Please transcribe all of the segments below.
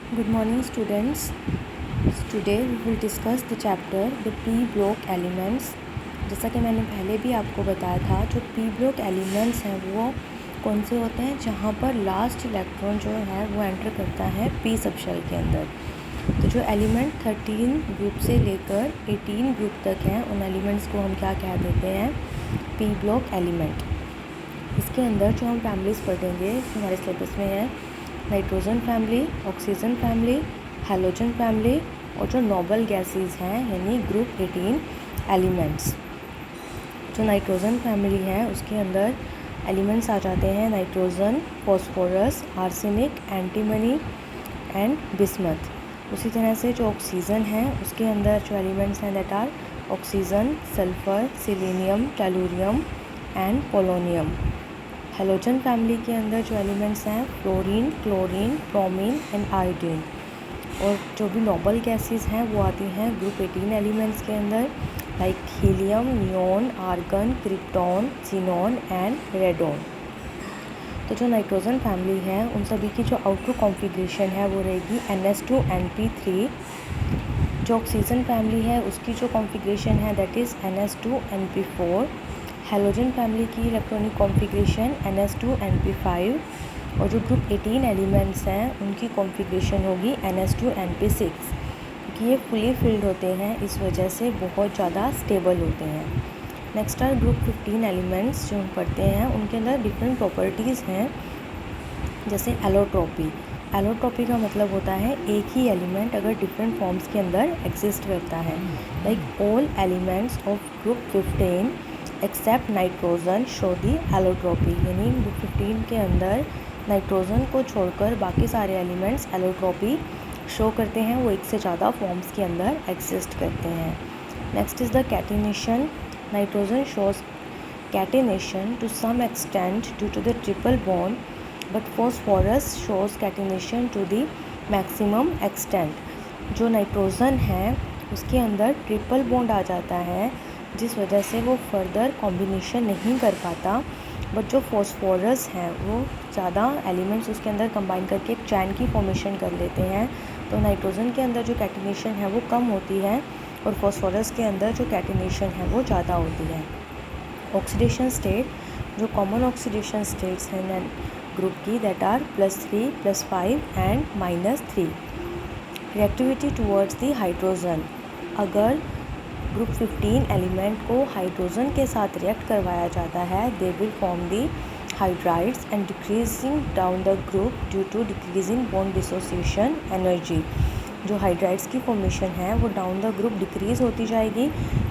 Good morning students. Today we will discuss the chapter the p block elements. जैसा कि मैंने पहले भी आपको बताया था, जो p block elements हैं वो कौन से होते हैं जहाँ पर लास्ट इलेक्ट्रॉन जो है वो एंटर करता है p सबशेल के अंदर। तो जो एलिमेंट 13 ग्रुप से लेकर 18 ग्रुप तक हैं उन एलिमेंट्स को हम क्या कह देते हैं, p block एलिमेंट। इसके अंदर जो हम फैमिलीज़ पढ़ेंगे हमारे सिलेबस में है nitrogen family, oxygen family, halogen family और जो नोबल गैसेस हैं यानी ग्रुप 18 एलिमेंट्स। जो नाइट्रोजन फैमिली है उसके अंदर एलिमेंट्स आ जाते हैं nitrogen, phosphorus, arsenic, antimony and bismuth. उसी तरह से जो ऑक्सीजन है उसके अंदर जो एलिमेंट्स हैं that are oxygen, sulphur, selenium, tellurium and polonium. Halogen family के अंदर जो एलिमेंट्स हैं fluorine, chlorine, bromine and iodine. और जो भी नोबल गैसेस हैं वो आती हैं ग्रुप 18 एलिमेंट्स के अंदर like helium, neon, argon, krypton, xenon and radon. तो जो नाइट्रोजन फैमिली है उन सभी की जो आउटर कॉन्फ़िगरेशन है वो रहेगी NH2NP3। जो ऑक्सीजन फैमिली है उसकी जो कॉन्फ़िगरेशन है that is NH2NP4। Halogen family की इलेक्ट्रॉनिक कॉन्फ़िगरेशन NH2NP5 और जो ग्रुप 18 एलिमेंट्स हैं उनकी कॉन्फ़िगरेशन होगी NH2NP6। क्योंकि ये फुली फिल्ड होते हैं इस वजह से बहुत ज़्यादा स्टेबल होते हैं। नेक्स्ट आर ग्रुप 15 एलिमेंट्स जो हम पढ़ते हैं उनके अंदर डिफरेंट प्रॉपर्टीज़ हैं, जैसे एलोट्रॉपी। एलोट्रॉपी का मतलब होता है एक ही एलिमेंट अगर डिफरेंट फॉर्म्स के अंदर एग्जिस्ट करता है। Like all elements of group 15 except nitrogen show the allotropy, यानी ग्रुप 15 के अंदर नाइट्रोजन को छोड़कर बाकी सारे एलिमेंट्स एलोट्रॉपी शो करते हैं, वो एक से ज़्यादा फॉर्म्स के अंदर एग्जिस्ट करते हैं। Next is the catenation. Nitrogen shows catenation to some extent due to the triple bond, but phosphorus shows catenation to the maximum extent. जो नाइट्रोजन है उसके अंदर ट्रिपल बॉन्ड आ जाता है जिस वजह से वो फर्दर कॉम्बिनेशन नहीं कर पाता, बट जो फॉस्फोरस है वो ज़्यादा एलिमेंट्स उसके अंदर कंबाइन करके एक चैन की फॉर्मेशन कर लेते हैं। तो नाइट्रोजन के अंदर जो कैटिनेशन है वो कम होती है और फॉस्फोरस के अंदर जो कैटिनेशन है वो ज़्यादा होती है। ऑक्सीडेशन स्टेट, जो कॉमन ऑक्सीडेशन स्टेट्स हैं ग्रुप की that are +3, +5 and -3। Reactivity towards the hydrogen. अगर ग्रुप 15 एलिमेंट को हाइड्रोजन के साथ रिएक्ट करवाया जाता है they will form the hydrides and decreasing down the group due to decreasing bond dissociation energy. जो हाइड्राइड्स की फॉर्मेशन है वो डाउन द ग्रुप डिक्रीज़ होती जाएगी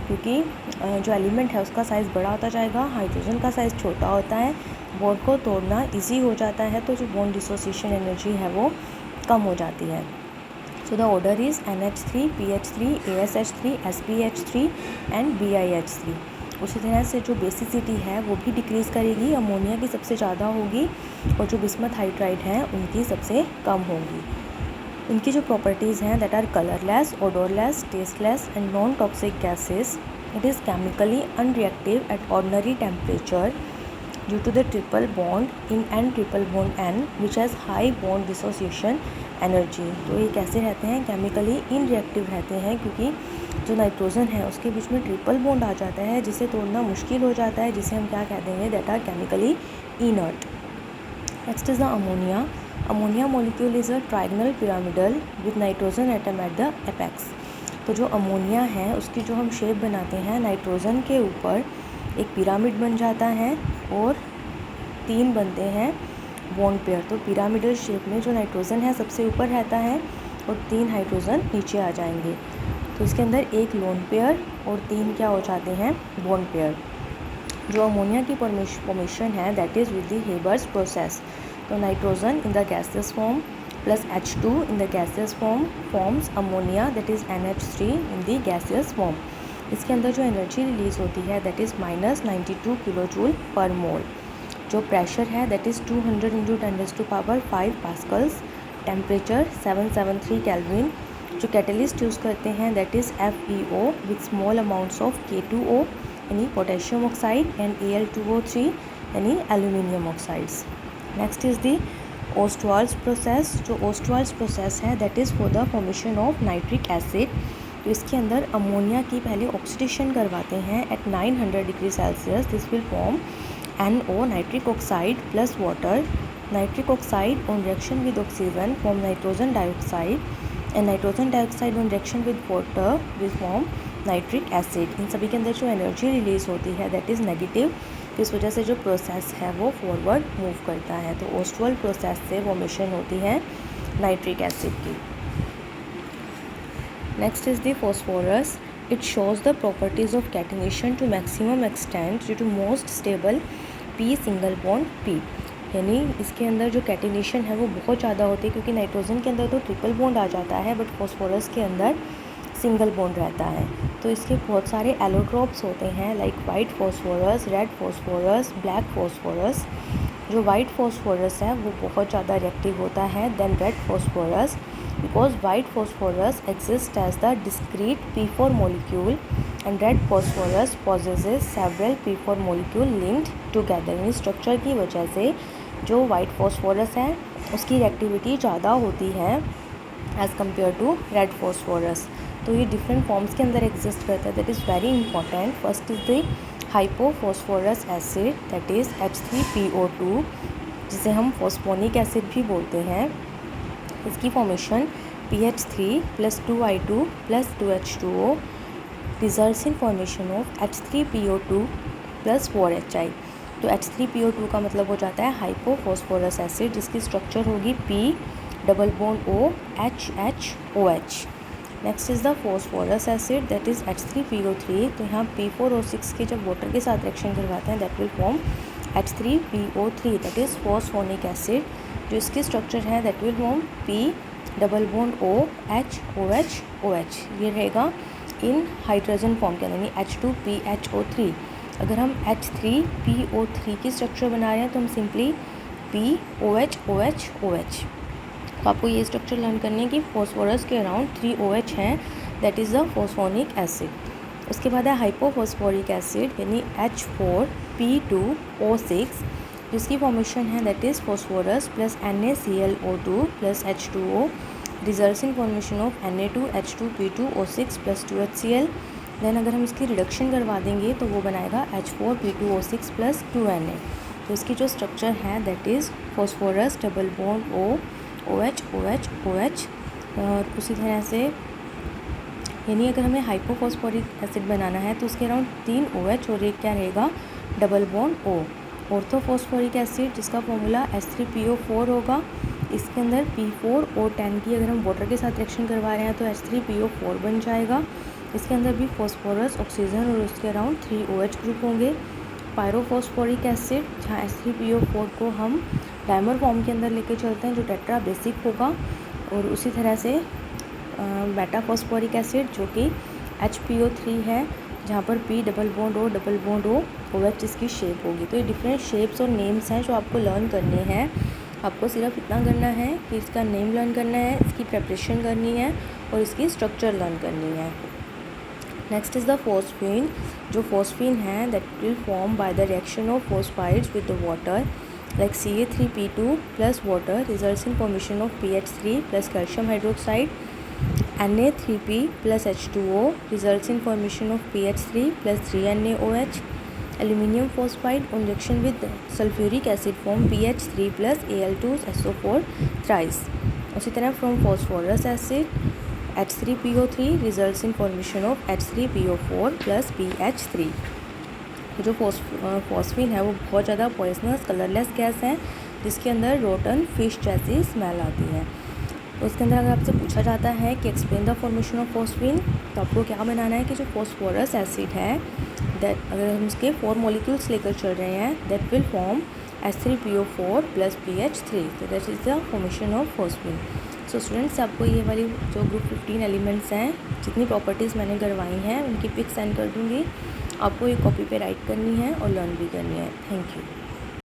क्योंकि जो एलिमेंट है उसका साइज़ बड़ा होता जाएगा, हाइड्रोजन का साइज़ छोटा होता है, बॉन्ड को तोड़ना ईजी हो जाता है, तो जो बॉन्ड डिसोसिएशन एनर्जी है वो कम हो जाती है। So the order is NH3, PH3, ASH3, SPH3 and BiH3। उसी तरह से जो बेसिसिटी है वो भी डिक्रीज़ करेगी, अमोनिया की सबसे ज़्यादा होगी और जो बिस्मथ हाइड्राइड हैं उनकी सबसे कम होगी। उनकी जो प्रॉपर्टीज़ हैं that are colourless, odourless, tasteless and non toxic gases. It is chemically unreactive at ordinary temperature due to the triple bond in and triple bond N which has high bond dissociation energy। तो ये कैसे रहते हैं, chemically इनरिएक्टिव रहते हैं क्योंकि जो nitrogen है उसके बीच में ट्रिपल बॉन्ड आ जाता है जिसे तोड़ना मुश्किल हो जाता है, जिसे हम क्या कह देंगे that are chemically inert. Next is the ammonia. Ammonia molecule is a trigonal pyramidal with nitrogen atom at the apex. तो जो अमोनिया है उसकी जो हम शेप बनाते हैं नाइट्रोजन के ऊपर एक पिरामिड बन जाता है और 3 बनते हैं बॉन्ड पेयर। तो पिरामिडल शेप में जो नाइट्रोजन है सबसे ऊपर रहता है और 3 हाइड्रोजन नीचे आ जाएंगे। तो इसके अंदर एक लोन पेयर और 3 क्या हो जाते हैं बॉन्ड पेयर। जो अमोनिया की फॉर्मेशन है that is with the Haber's process. तो nitrogen in the gaseous form plus H2 in the gaseous form forms ammonia that is NH3 in the gaseous form. इसके अंदर जो एनर्जी रिलीज़ होती है that is -92 kilo joule पर मोल। जो pressure है that is 200 × 10⁵ pascals. Temperature 773 kelvin. जो catalyst use करते हैं that is FeO with small amounts of K2O यानी पोटेशियम ऑक्साइड एंड Al2O3 यानी aluminium oxides. Next is the Ostwald's process, जो Ostwald's process है that is for the formation of nitric acid. तो इसके अंदर ammonia की पहले ऑक्सीडेशन करवाते हैं at 900 degree Celsius. This will form NO, nitric oxide plus water. Nitric oxide on reaction with oxygen form nitrogen dioxide, and nitrogen dioxide on reaction with water will form nitric acid. इन सभी के अंदर जो energy release होती है that is negative. तो इस वजह से जो प्रोसेस है वो फॉरवर्ड मूव करता है। तो ओस्टवाल प्रोसेस से फॉर्मेशन होती है नाइट्रिक एसिड की। Next is the phosphorus. It shows the properties of catenation to maximum extent due to most stable P single bond P। यानी इसके अंदर जो कैटिनेशन है वो बहुत ज़्यादा होती है, क्योंकि नाइट्रोजन के अंदर तो ट्रिपल बॉन्ड आ जाता है बट फॉस्फोरस के अंदर सिंगल बॉन्ड रहता है। तो इसके बहुत सारे एलोट्रोप्स होते हैं like white phosphorus, red phosphorus, black phosphorus. जो वाइट फॉस्फोरस है वो बहुत ज़्यादा रिएक्टिव होता है then red phosphorus, because white phosphorus exist as the discrete P4 molecule and red phosphorus possesses several P4 molecule linked together. In structure की वजह से जो वाइट फॉस्फोरस है उसकी रिएक्टिविटी ज़्यादा होती है as compare to red phosphorus. तो ये डिफरेंट फॉर्म्स के अंदर एग्जिस्ट करता है, that is very important. First is the hypophosphorous acid that is H3PO2, जिसे हम फॉस्फोनिक एसिड भी बोलते हैं। इसकी formation PH3 + 2I2 + 2H2O results in formation of H3PO2 + 4HI। तो H3PO2 का मतलब हो जाता है हाइपोफॉस्फोरस एसिड, जिसकी स्ट्रक्चर होगी P double bond O HHOH। Next is the phosphorous acid that is H3PO3। तो यहाँ P4 और 6 के जब वाटर के साथ रिएक्शन करवाते हैं that will form H3PO3 that is phosphonic acid. जो इसकी स्ट्रक्चर है that will form P double bond O HOH। ये रहेगा इन हाइड्रोजन फॉर्म के अंदर, यानी H2PHO3। अगर हम H3PO3 की स्ट्रक्चर बना रहे हैं तो हम सिंपली POH। तो आपको ये स्ट्रक्चर लर्न करनी है कि फॉस्फोरस के अराउंड 3 OH हैं, that is the phosphonic acid. उसके बाद है हाइपोफॉस्फोरिक एसिड यानी H4P2O6, जिसकी फॉर्मेशन है that is phosphorus plus NaClO2 + H2O results in formation of Na2H2P2O6 + 2HCl। Then अगर हम इसकी रिडक्शन करवा देंगे तो वो बनाएगा H4P2O6 + 2Na। तो इसकी जो स्ट्रक्चर है that is phosphorus double bond O OH। और उसी तरह से यानी अगर हमें हाइपोफॉस्फोरिक एसिड बनाना है तो उसके अराउंड 3 OH और एक क्या रहेगा double bond O। Orthophosphoric acid जिसका फॉर्मूला H3PO4 होगा, इसके अंदर P4O10 की अगर हम वाटर के साथ रिएक्शन करवा रहे हैं तो H3PO4 बन जाएगा। इसके अंदर भी फॉस्फोरस, ऑक्सीजन और उसके अराउंड 3 OH ग्रुप होंगे। पायरोफॉस्फोरिक एसिड जहाँ H3PO4 को हम डायमर फॉर्म के अंदर लेके चलते हैं जो टेट्रा बेसिक होगा, और उसी तरह से मेटाफॉस्फोरिक एसिड जो कि HPO3 है जहाँ पर P double bond O OH इसकी शेप होगी। तो ये डिफरेंट शेप्स और नेम्स हैं जो आपको लर्न करने हैं। आपको सिर्फ इतना करना है कि इसका नेम लर्न करना है, इसकी प्रेपरेशन करनी है और इसकी स्ट्रक्चर लर्न करनी है। Next is the phosphine. जो फॉस्फीन है that will form by the reaction of phosphides with the water like Ca3P2 + water results in formation of PH3 + calcium hydroxide. Na3P + H2O results in formation of PH3 + 3NaOH. Aluminium phosphide on reaction with sulfuric acid form PH3 + Al2SO4 thrice. उसी तरह from phosphorus acid H3PO3 results in formation of H3PO4 + PH3. जो phosphine है वो बहुत ज़्यादा poisonous colourless gas है जिसके अंदर रोटन फिश जैसी स्मेल आती है। तो उसके अंदर अगर आपसे पूछा जाता है कि explain the formation of phosphine, तो आपको क्या बनाना है कि जो फॉस्फोरस एसिड है दैट अगर हम इसके 4 मॉलिक्यूल्स लेकर चल रहे हैं that will form H3PO4 + PH3। तो that is the formation of phosphine. So students आपको ये वाली जो ग्रुप 15 एलिमेंट्स हैं जितनी प्रॉपर्टीज़ मैंने करवाई हैं उनकी पिक सेंड कर दूँगी। आपको ये कॉपी पे राइट करनी है और लर्न भी करनी है। Thank you.